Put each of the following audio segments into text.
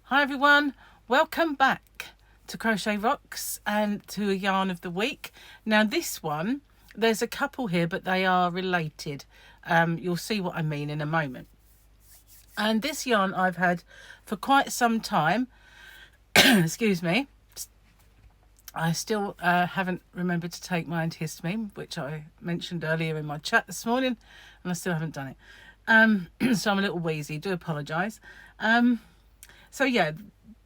Hi everyone, welcome back to Crochet Rocks and to a yarn of the week. Now this one, there's a couple here but they are related. You'll see what I mean in a moment. And this yarn I've had for quite some time. Excuse me. I still haven't remembered to take my antihistamine, which I mentioned earlier in my chat this morning, and I still haven't done it. So I'm a little wheezy, do apologise. So yeah,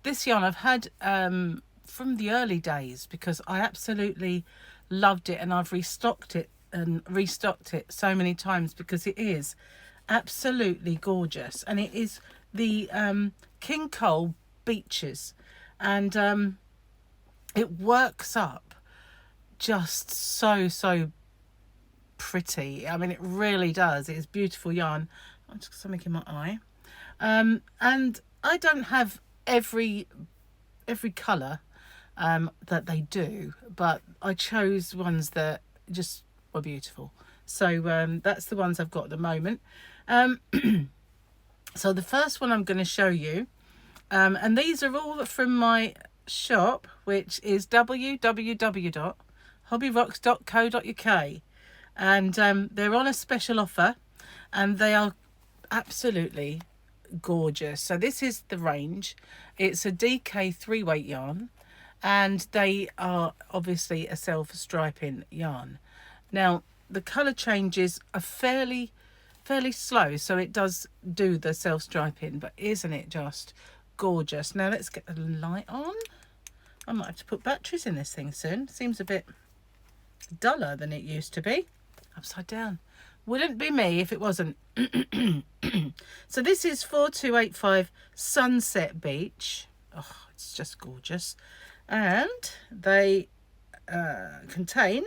this yarn I've had from the early days because I absolutely loved it, and I've restocked it so many times because it is absolutely gorgeous, and it is the King Cole Beaches, and it works up just so pretty. I mean, it really does. It's beautiful yarn. I'm just something in my eye. And I don't have every colour that they do, but I chose ones that just were beautiful. So that's the ones I've got at the moment. So the first one I'm going to show you, and these are all from my shop, which is www.hobbyrocks.co.uk, and they're on a special offer, and they are absolutely gorgeous. So this is the range. It's a DK 3-weight yarn, and they are obviously a self-striping yarn. Now the colour changes are fairly slow, so it does do the self-striping, but isn't it just gorgeous? Now let's get the light on. I might have to put batteries in this thing soon. Seems a bit duller than it used to be. Upside down. Wouldn't be me if it wasn't. So this is 4285 Sunset Beach. Oh, it's just gorgeous. And they contain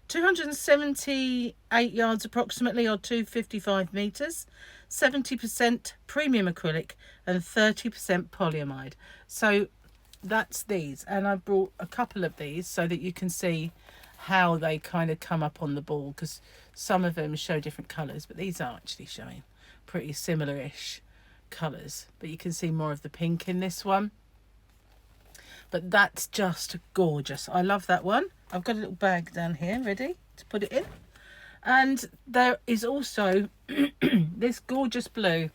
278 yards approximately, or 255 meters, 70% premium acrylic and 30% polyamide. So that's these, and I brought a couple of these so that you can see how they kind of come up on the ball, because some of them show different colours, but these are actually showing pretty similar-ish colours, but you can see more of the pink in this one. But that's just gorgeous. I love that one. I've got a little bag down here ready to put it in, and there is also this gorgeous blue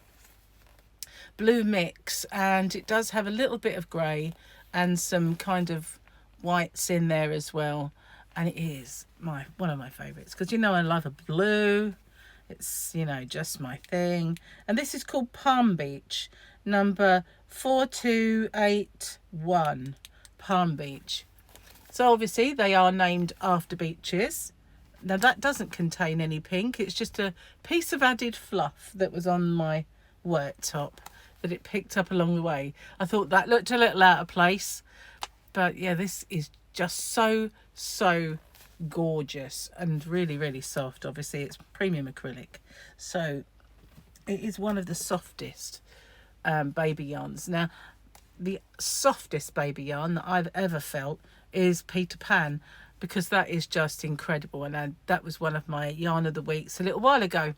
mix, and it does have a little bit of grey and some kind of whites in there as well, and it is one of my favourites because, you know, I love a blue. It's, you know, just my thing. And this is called Palm Beach, number 4281 Palm Beach. So obviously they are named after beaches. Now that doesn't contain any pink, it's just a piece of added fluff that was on my work top that it picked up along the way. I thought that looked a little out of place, but yeah, this is just so gorgeous and really soft. Obviously it's premium acrylic, so it is one of the softest baby yarns. Now the softest baby yarn that I've ever felt is Peter Pan, because that is just incredible, and that was one of my yarn of the weeks a little while ago.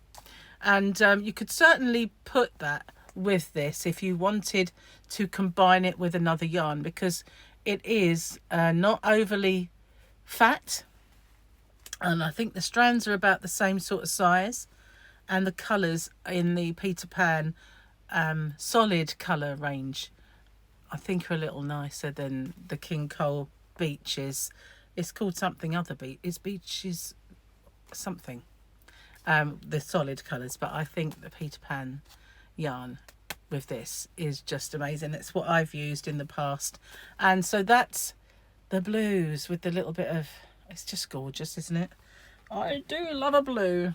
And you could certainly put that with this if you wanted to combine it with another yarn, because it is not overly fat, and I think the strands are about the same sort of size, and the colours in the Peter Pan solid colour range I think are a little nicer than the King Cole Beaches. It's called something other it's Beaches something, the solid colours, but I think the Peter Pan yarn with this is just amazing. It's what I've used in the past, and so that's the blues with the little bit of, it's just gorgeous, isn't it? I do love a blue.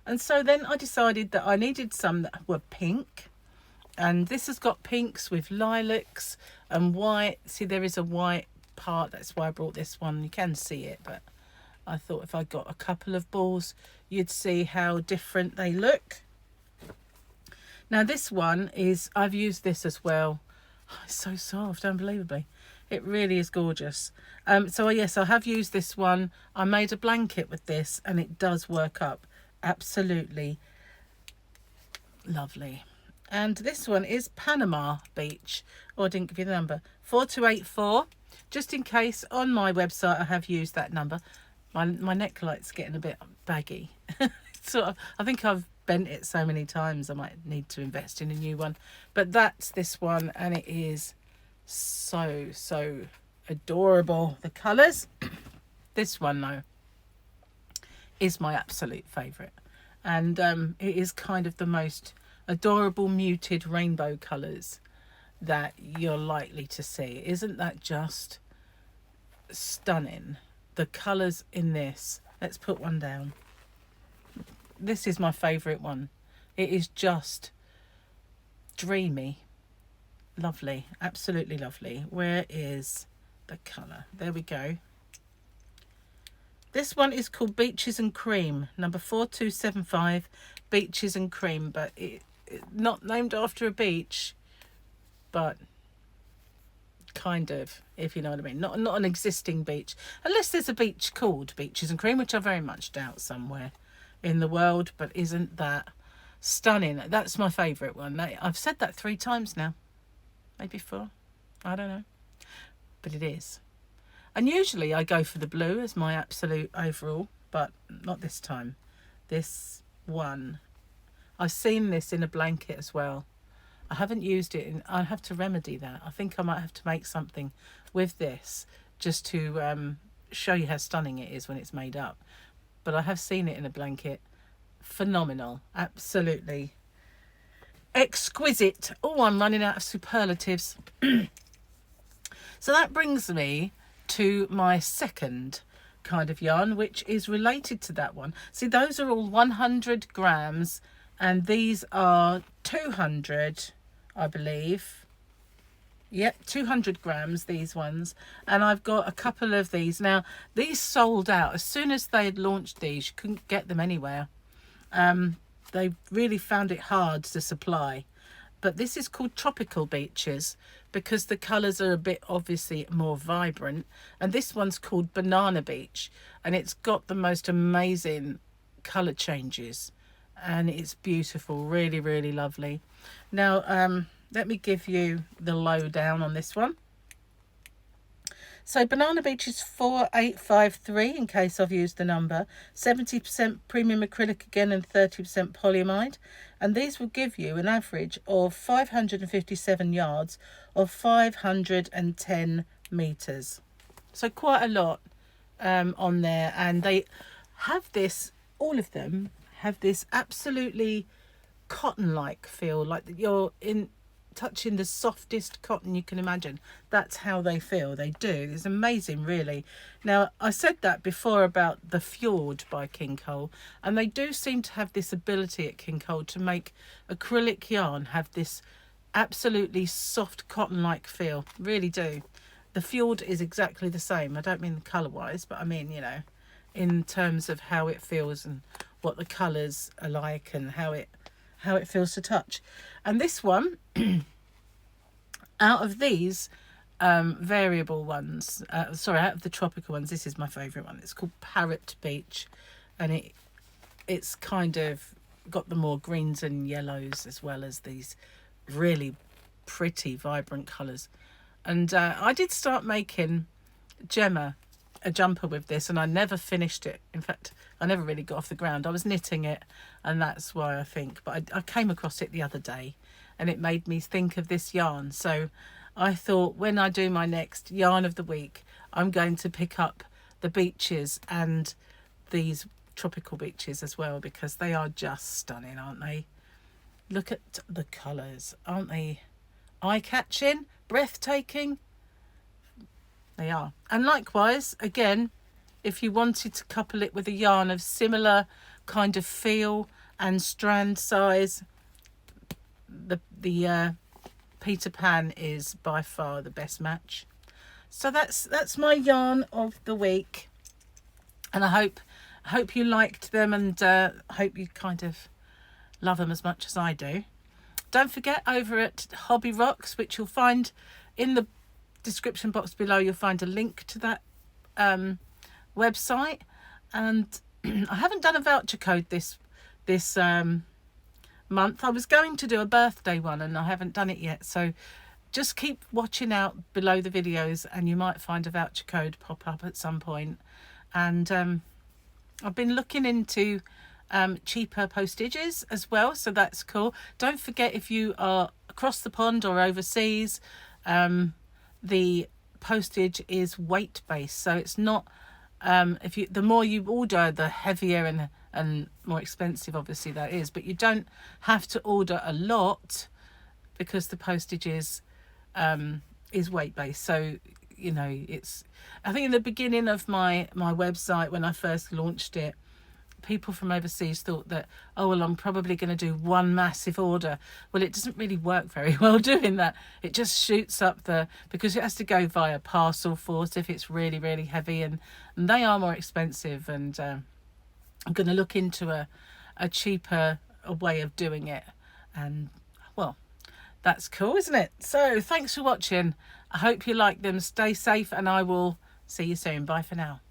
And so then I decided that I needed some that were pink, and this has got pinks with lilacs and white. See, there is a white part, that's why I brought this one. You can see it, but I thought if I got a couple of balls you'd see how different they look. Now this one is, I've used this as well. Oh, it's so soft, unbelievably. It really is gorgeous. So yes, I have used this one. I made a blanket with this, and it does work up absolutely lovely. And this one is Panama Beach. Oh, I didn't give you the number. 4284. Just in case, on my website I have used that number. My neck light's getting a bit baggy. Sort of, I think I've bent it so many times I might need to invest in a new one. But that's this one, and it is so adorable. The colours. This one though is my absolute favourite, and it is kind of the most adorable muted rainbow colours that you're likely to see. Isn't that just stunning? The colours in this, let's put one down. This is my favourite one. It is just dreamy, lovely, absolutely lovely. Where is the colour? There we go. This one is called Beaches and Cream, number 4275, Beaches and Cream, but it not named after a beach, but kind of, if you know what I mean. Not an existing beach, unless there's a beach called Beaches and Cream, which I very much doubt somewhere in the world. But isn't that stunning? That's my favourite one. I've said that 3 times now, maybe 4, I don't know, but it is. And usually I go for the blue as my absolute overall, but not this time. This one, I've seen this in a blanket as well. I haven't used it, and I have to remedy that. I think I might have to make something with this just to show you how stunning it is when it's made up. But I have seen it in a blanket. Phenomenal. Absolutely exquisite. Oh, I'm running out of superlatives. So that brings me to my second kind of yarn, which is related to that one. See, those are all 100 grams, and these are 200, I believe. Yep, 200 grams, these ones. And I've got a couple of these. Now, these sold out. As soon as they had launched these, you couldn't get them anywhere. They really found it hard to supply. But this is called Tropical Beaches because the colours are a bit obviously more vibrant. And this one's called Banana Beach. And it's got the most amazing colour changes. And it's beautiful. Really, really lovely. Now, let me give you the lowdown on this one. So Banana Beach is 4853 in case I've used the number. 70% premium acrylic again and 30% polyamide. And these will give you an average of 557 yards of 510 metres. So quite a lot on there. And they have this, all of them have this absolutely cotton-like feel, like you're touching the softest cotton you can imagine. That's how they feel. They do. It's amazing, really. Now, I said that before about the Fjord by King Cole, and they do seem to have this ability at King Cole to make acrylic yarn have this absolutely soft cotton-like feel. Really do. The Fjord is exactly the same. I don't mean colour-wise, but I mean, you know, in terms of how it feels and what the colours are like and how it feels to touch. And this one, out of these variable ones, out of the tropical ones, this is my favourite one. It's called Parrot Beach, and it's kind of got the more greens and yellows as well as these really pretty vibrant colours. And I did start making Gemma a jumper with this, and I never finished it. In fact, I never really got off the ground. I was knitting it, and that's why I think. But I came across it the other day, and it made me think of this yarn. So I thought, when I do my next yarn of the week, I'm going to pick up the beaches and these tropical beaches as well, because they are just stunning, aren't they? Look at the colours. Aren't they eye-catching, breathtaking? They are. And likewise, again, if you wanted to couple it with a yarn of similar kind of feel and strand size, the Peter Pan is by far the best match. So that's my yarn of the week, and I hope you liked them, and hope you kind of love them as much as I do. Don't forget, over at Hobby Rocks, which you'll find in the description box below, you'll find a link to that website. And I haven't done a voucher code this month. I was going to do a birthday one and I haven't done it yet, so just keep watching out below the videos and you might find a voucher code pop up at some point. And I've been looking into cheaper postages as well, so that's cool. Don't forget, if you are across the pond or overseas, the postage is weight based, so it's not the more you order, the heavier and more expensive obviously that is, but you don't have to order a lot because the postage is weight based. So you know, it's, I think in the beginning of my website, when I first launched it, people from overseas thought that, oh well, I'm probably going to do one massive order. Well, it doesn't really work very well doing that. It just shoots up because it has to go via parcel force if it's really, really heavy, and they are more expensive. And I'm going to look into a cheaper way of doing it. And well, that's cool, isn't it? So thanks for watching. I hope you like them. Stay safe and I will see you soon. Bye for now.